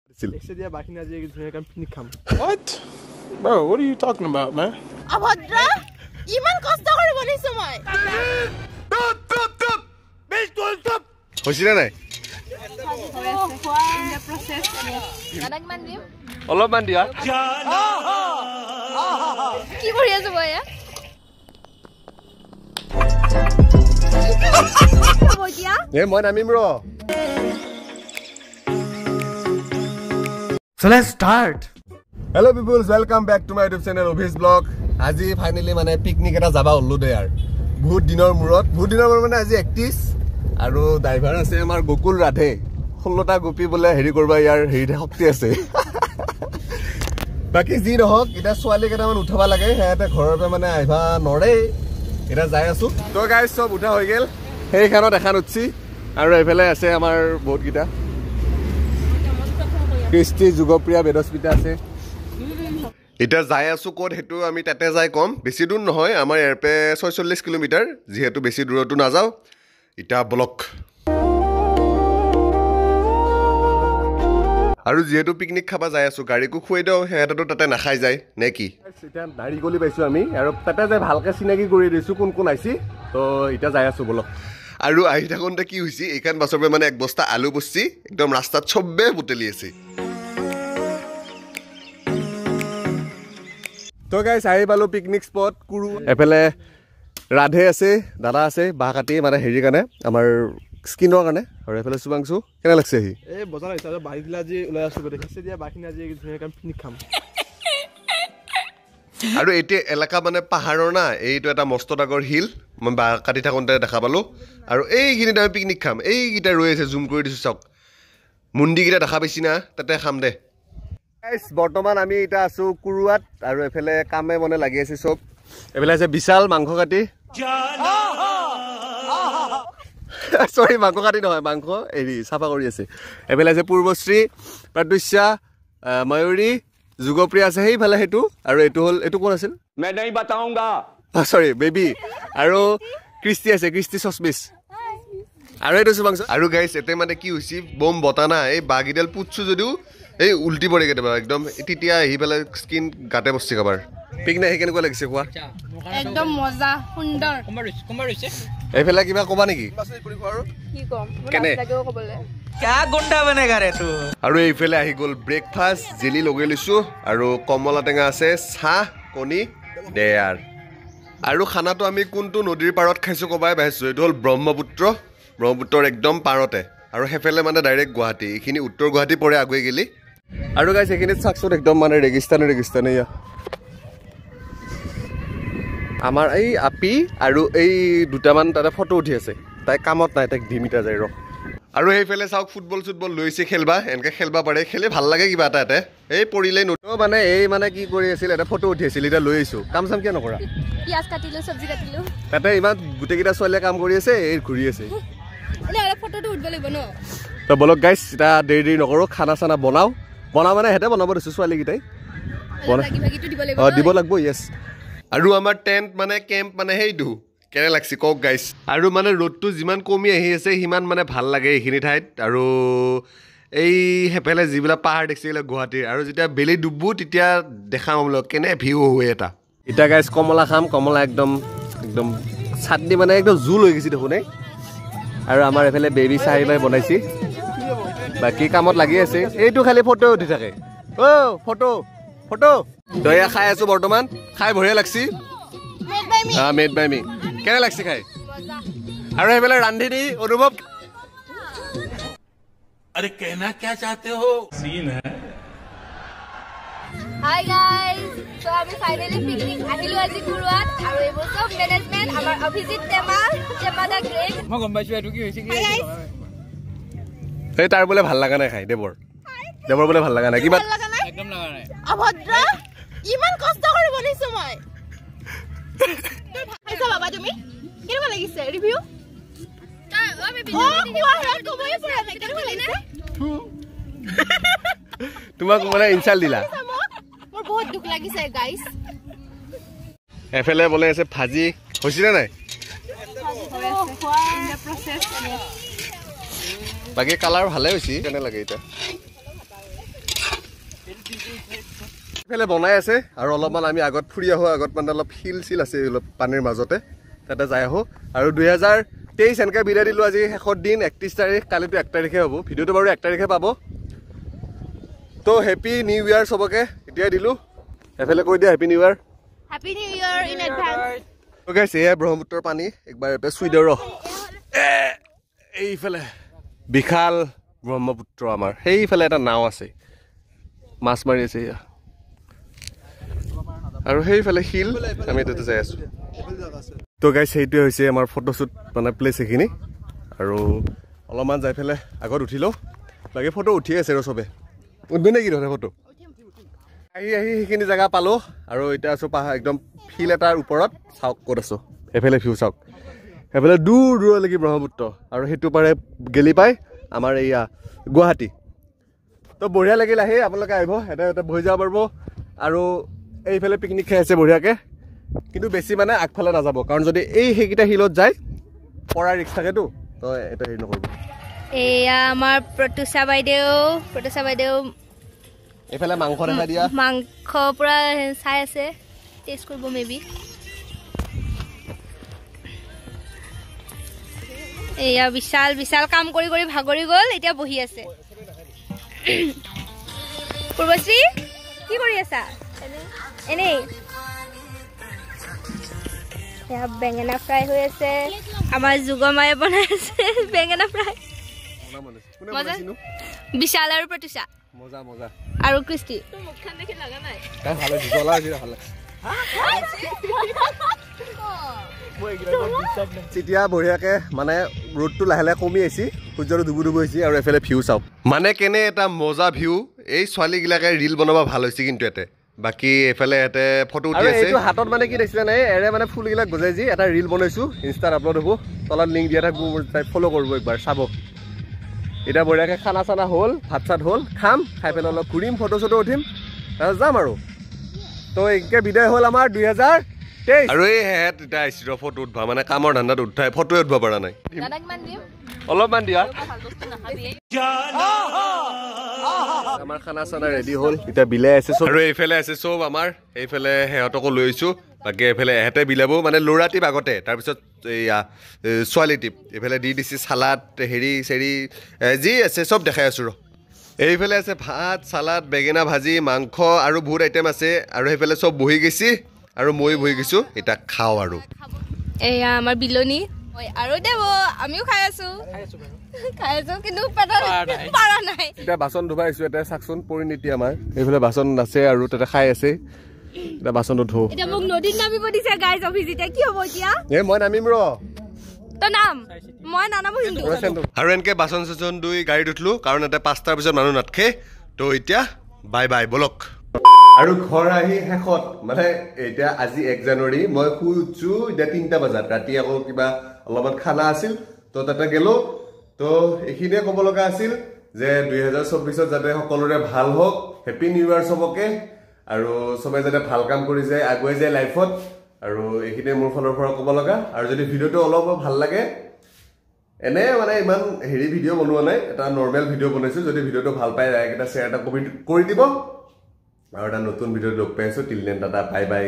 What? Bro, what are you talking about, man? Abhadra, iman kosto kori bonisu moi. Stop. Stop. Hoisina nai? Anak man dim? Olop man dia. Ki kori asu boya? Boya? Moi namim ro. So let's start. Hello people, welcome back to my YouTube channel Obhis Vlog. Aji finally mane picnic eta jaba ullu de yaar. Bahut dinor mane aji 31 aru driver ase amar Gokul Radhe. 16 ta gopi bole heri korba yaar heri hokti ase. Baki ji nohok eta swali keta man uthaba lage heate ghoror pe mane aiba nore eta jai asu. To guys sob utha hoy gel. Hei khanot ekhan utsi aru efele ase amar bahut gita. Kristi Jugopriya Bedosmita আছে এটা যাই আছো code হেতু আমি তাতে যাই কম বেছি দূৰ নহয় আমাৰ এৰপে 46 কিলোমিটাৰ যেহেতু বেছি দূৰটো না যাও এটা ব্লক আৰু যেহেতু পিকনিক খাবা যাই আছো গাড়ীকো খুৱাই দাও হেতাটো তাতে নাখাই যায় নে কি এটা দাড়ি গলি পাইছো আমি আৰু তাতে যাই ভালকে চিনাকি কৰি দিছো কোন কোন আইছি তো এটা যাই আছো ব্লক আৰু আহি থাকোনতে কি হৈছে এখান বাছৰবে মানে এক বস্তা আলু বস্তি একদম ৰাস্তাত ছবে বুটেলি আছে তো গাইস আহি পালো পিকনিক স্পট কুৰু এফালে ৰাধে আছে দাদা আছে বাহ কাটি মানে হেৰি কাৰণে আমাৰ স্কিনৰ কাৰণে আৰু এফালে সুবাংশু কেনে লাগছে হি এই বজাৰ হিচাপে বাহি দিলা যি ওলাই আছো দেখিছে দিয়া বাহিনী আজি ধুনীয়া কাম পিকনিক খাম আৰু এতে এলেকা মানে পাহাৰৰ না এইটো এটা মস্ত ডাগৰ হিল মই বাহ কাটি থাকোনতে দেখা পালো আৰু এইখিনি আমি পিকনিক খাম এইকিটা ৰৈ আছে জুম কৰি দিছো চাওক মুন্ডি কিটা দেখা পাইছি না তাতে খাম দে গাইস বৰ্তমান আমি এটা আছো কুৰুৱাত আৰু এফালে কামে মনে লাগি আছে সব এফালে আছে বিশাল মাংস কাটি সৰি মাংস কাটি নহয় মাংস এৰি সাফা কৰি আছে এফালে আছে পূৰ্বশ্ৰী প্ৰদুষ্যা ময়ূৰী যুগপ্ৰিয়া আছে সেইফালে হেতু আৰু এটো হল এটো কোন আছিল मैं नहीं बताऊंगा সৰি বেবি আৰু কৃষ্টি আছে কৃষ্টি সসমিস আৰু এটো সুবাংশ আৰু গাইস এতে মানে কি হৈছে বম বতা না এই বাগিডাল পুচ্ছু যদিও এই উল্টি পড়ে কেতেবা একদম তিতিয়া আহি পেলে স্কিন গাতে বস্তি কাবাৰ পিকনিক আহি কেনেকুৱা লাগিছে কোৱা একদম মজা সুন্দৰ कुमार হৈছে এইফালে কিবা কবা নেকি কি কম কেনে লাগেও কবলে क्या गुंडा बनेगा रे तू আৰু এইফালে আহি গল ব্ৰেকফাষ্ট জেলি লগাই লৈছো আৰু কমলা টেঙা আছে চাহ কণী দেয়াৰ আৰু খানাটো আমি কোনটো নদীৰ পাৰত খাইছো কবাই পাইছো এটো হল ব্ৰহ্মপুত্ৰৰ একদম পাৰতে আৰু হেফালে মানে ডাইৰেক্ট গুৱাহাটী এখিনি উত্তৰ গুৱাহাটী পৰে আগুৱাই গেলি আৰু গাইস এখিনি চাকছত একদম মানে ৰেগিস্তানে ইয়া আমাৰ এই আপি আৰু এই দুটামান তাতে ফটো উঠি আছে তাই কামত নাই তাক ডিমিটা যায় ৰ আৰু এইফালে চাওক ফুটবল লৈছে খেলবা এনেকে খেলবা পাৰে খেলে ভাল লাগে কিবা এটা এই পৰিলে নটো মানে এই মানে কি কৰি আছিল এটা ফটো উঠি আছিল এটা লৈ আইছো কাম চাম কিয় নকৰা পিয়াজ কাটিলো সবজি কাটিলো তাতে ইমান গুটেকিটা ছোৱালীয়ে কাম কৰি আছে এই ঘূৰি আছে এনে আৰু ফটোটো উঠব লাগিব ন তো বলক গাইস এটা দেৰি নকৰো খানা চানা বনাও মানে হেতে বনাব দিছো ছোৱালী কিটাই ভাগিটো দিব লাগিব দিব লাগব ইয়েস আৰু আমাৰ টেন্ট মানে কেম্প মানে হেইটো কেনে লাগছি কক গাইস আৰু মানে ৰ'দটো যিমান কমি আহি আছে হিমান মানে ভাল লাগে এইখিনি ঠাইত আৰু এই হেপেলে যিবিলা পাহাৰ দেখিছিলে গুৱাহাটীৰ আৰু যেতিয়া বেলি ডুববু তেতিয়া দেখাম আমলক কেনে ভিউ হৈ এটা গাইস কমলা খাম কমলা একদম চাটনি মানে একদম জুল হৈ গৈছে দেখোন আৰু আমাৰ এফালে বেবি চাহিবাই বনাইছি বাকি কামত লাগি আছে এইটো খালি ফটো উঠি থাকে ফটো দয়া খাই আছো বৰ্তমান খাই ভৰিয়া লাগছি মেড বাই মি কেনে লাগছি খাই আৰু এফালে ৰান্ধিনি অনুভৱ अरे कहना क्या चाहते हो सीन है হাই গাইস সো আমি ফাইনালি পিকনিক আহিলো আজি কুৰুৱাত আৰু এইবোৰ সব মেনেজমেন্ট আমাৰ অভিজিত টেমা দা গ্ৰেট মই গম পাইছো এটো কি হৈছে কি এই তাৰ বোলে ভাল লাগা নাই খাই দেবৰ বোলে ভাল লাগা নাই কিবা একদম লাগা নাই অভদ্ৰা ইমান কষ্ট কৰি বনিছো মই খাইছা বাবা তুমি কেনেকুৱা লাগিছে ৰিভিউ তোমাক মানে ইনসাল্ট দিলা মোৰ বহুত দুখ লাগিছে গাইস এফালে বলে আছে ভাজি হৈছিলে নাই বাকি কালাৰ ভালে হৈছে কেনে লাগে এটা এইফালে বনাই আছে আৰু অলপমান আমি আগত ফুৰি আহোঁ আগত মানে অলপ শিল চিল আছে অলপ পানীৰ মাজতে তাতে যাই আহোঁ আৰু 2023 এনেকৈ বিদায় দিলোঁ আজি শেষৰ দিন 31 তাৰিখ কালিতো 1 তাৰিখে হ'ব ভিডিঅ'টো বাৰু 1 তাৰিখে পাব তো হেপী নিউ ইয়াৰ চবকে এতিয়াই দিলোঁ এফালে কৈ দিয়া happy new year happy new year in advance তো গাইছ এয়া ব্ৰহ্মপুত্ৰৰ পানী একবাৰ এপে চুই দিওঁ এইফালে বিশাল ব্ৰহ্মপুত্ৰ আমাৰ সেইফালে এটা নাও আছে মাছ মাৰি আছে এয়া আৰু সেইফালে শিল আমি তাতে যাই আছোঁ তো গাইছ সেইটোৱে হৈছে আমাৰ ফটোশ্বুট মানে প্লেচ এইখিনি আৰু অলপমান যাই পেলাই আগত উঠিলোঁ বাকী ফটো উঠিয়ে আছে আৰু চবে উঠবি নে কি ধৰে ফটো আহি সেইখিনি জেগা পালোঁ আৰু এতিয়া আছোঁ পাহাৰ একদম ফিল এটাৰ ওপৰত চাওক ক'ত আছোঁ এইফালে ভিউ চাওক সেইফালে দূৰ দূৰলৈকে ব্ৰহ্মপুত্ৰ আৰু সেইটো পাৰে গেলি পাই আমাৰ এয়া গুৱাহাটী তো বঢ়িয়া লাগিল আহি আপোনালোকে আহিব এটা বহি যাব পাৰিব আৰু এইফালে পিকনিক খাই আছে বঢ়িয়াকৈ কিন্তু বেছি মানে আগফালে নাযাব কাৰণ যদি সেইকেইটা শিলত যায় পৰাৰ ৰিক্স থাকেতো তো এটা হেৰি নকৰিব এয়া আমাৰ প্ৰতুষা বাইদেউ এইফালে মাংস দেখা দিয়া মাংস পুৰা চাই আছে টেষ্ট কৰিব মেবি এয়া বিশাল কাম কৰি ভাগৰি গ'ল এতিয়া বহি আছে পূৰ্বশ্ৰী কি কৰি আছা এনেই এয়া বেঙেনা ফ্ৰাই হৈ আছে আমাৰ যুগমায়ে বনাই আছে বেঙেনা ফ্ৰাই বিশাল আৰু প্ৰতুষা মজা মজা আৰু কৃষ্টি মুখখন দেখি লাগা নাই তাই ভালে জ্বলা আছে ভালে তেতিয়া বঢ়িয়াকে মানে ৰ'দটো লাহে লাহে কমি আহিছে সূৰ্যটো ডুবু হৈছে আৰু এফালে ভিউ চাওক মানে কেনে এটা মজা ভিউ এই ছোৱালীগিলাকে ৰিল বনাব ভাল হৈছে কিন্তু ইয়াতে বাকী এফালে ইয়াতে ফটো উঠি আছে এইটো হাতত মানে কি দেখিছে নাই এৰে মানে ফুলগিলাক গজাই যি এটা ৰিল বনাইছোঁ ইনষ্টাত আপলোড হ'ব তলত লিংক দিয়া থাকোঁ তাই ফ'ল' কৰিব একবাৰ চাব এতিয়া বঢ়িয়াকৈ খানা চানা হ'ল ভাত চাত হ'ল খাম খাই পেলাই অলপ ঘূৰিম ফটো চটো উঠিম তাৰপিছত যাম আৰু তো এনেকৈ বিদায় হ'ল আমাৰ 2023 আৰু এই হেহেত এতিয়া আহিছোঁ ফটো উঠবা মানে কামৰ ধান্দাত উঠাই ফটোৱে উঠব পৰা নাই অলপমান দিয়া আমাৰ খানা চানা ৰেডি হ'ল এতিয়া বিলাই আছে চব আৰু এইফালে আছে চব আমাৰ এইফালে সিহঁতকো লৈ আহিছোঁ বাকী এইফালে এহেঁতে বিলাব মানে ল'ৰা টিপ আগতে তাৰপিছত এয়া ছোৱালী টিপ এইফালে দি দিছে চালাড হেৰি চেৰি যি আছে চব দেখাই আছোঁ ৰ এইফালে আছে ভাত চালাড বেঙেনা ভাজি মাংস আৰু বহুত আইটেম আছে আৰু সেইফালে চব বহি গৈছে আৰু মই বহি গৈছোঁ এতিয়া খাওঁ আৰু এয়া আমাৰ বিলনি আৰু দেব আমিও খাই আছোঁ কিন্তু পাৰা নাই এতিয়া বাচন ধুবা আহিছোঁ এটা চাকচোন পৰিণীতি আমাৰ এইফালে বাচন আছে আৰু তাতে খাই আছে এতিয়া বাচনটো ধো এতিয়া মোক নদীত নামিব দিছে গাইজ অভিজিতে কি হ'ব এতিয়া মই নামিম ৰ তই নাম মই নানামো কিন্তু আৰু এনেকৈ বাচন চাচন ধুই গাড়ীত উঠিলোঁ কাৰণ এতিয়া 5টাৰ পিছত মানুহ নাথাকে তো এতিয়া বাই বাই বলক আৰু ঘৰ আহি শেষত মানে এতিয়া আজি 1 জানুৱাৰী মই শুই উঠছোঁ এতিয়া 3টা বজাত ৰাতি আকৌ কিবা অলপমান খানা আছিল তো তাতে গেলোঁ তো এইখিনিয়ে ক'ব লগা আছিল যে 2024ত যাতে সকলোৰে ভাল হওক হেপী নিউ ইয়াৰ চবকে আৰু চবে যাতে ভাল কাম কৰি যায় আগুৱাই যায় লাইফত আৰু এইখিনিয়ে মোৰ ফালৰ পৰা ক'ব লগা আৰু যদি ভিডিঅ'টো অলপ ভাল লাগে এনে মানে ইমান হেৰি ভিডিঅ' বনোৱা নাই এটা নৰ্মেল ভিডিঅ' বনাইছোঁ যদি ভিডিঅ'টো ভাল পায় লাইক এটা শ্বেয়াৰ এটা কমেণ্ট কৰি দিব আৰু এটা নতুন ভিডিঅ'ত লগ পাই আছোঁ till then tata bye bye